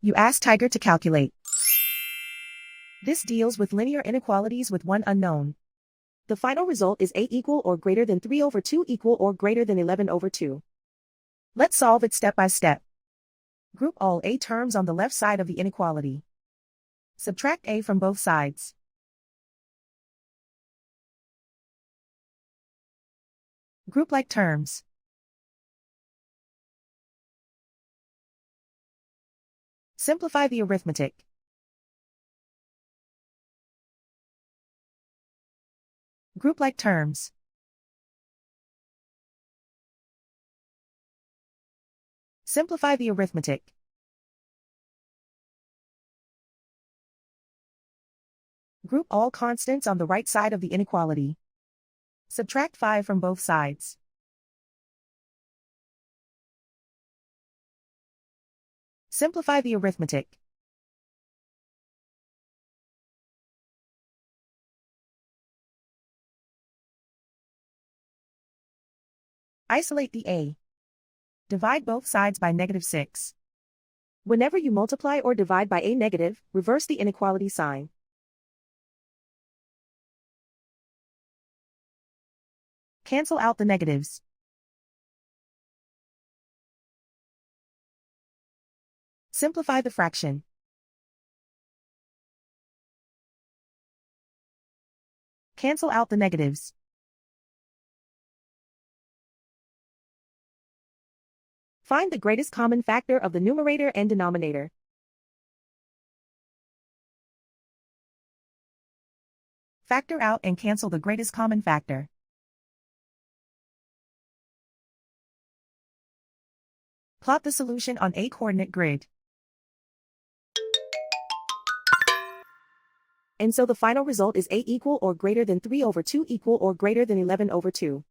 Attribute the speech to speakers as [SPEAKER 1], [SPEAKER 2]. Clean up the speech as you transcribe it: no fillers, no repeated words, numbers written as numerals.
[SPEAKER 1] You ask Tiger to calculate. This deals with linear inequalities with one unknown. The final result is a equal or greater than 3 over 2 equal or greater than 11 over 2. Let's solve it step by step. Group all a terms on the left side of the inequality. Subtract a from both sides. Group like terms. Simplify the arithmetic. Group like terms. Simplify the arithmetic. Group all constants on the right side of the inequality. Subtract 5 from both sides. Simplify the arithmetic. Isolate the a. Divide both sides by -6. Whenever you multiply or divide by a negative, reverse the inequality sign. Cancel out the negatives. Simplify the fraction. Cancel out the negatives. Find the greatest common factor of the numerator and denominator. Factor out and cancel the greatest common factor. Plot the solution on a coordinate grid. And so the final result is a equal or greater than 3 over 2 equal or greater than 11 over 2.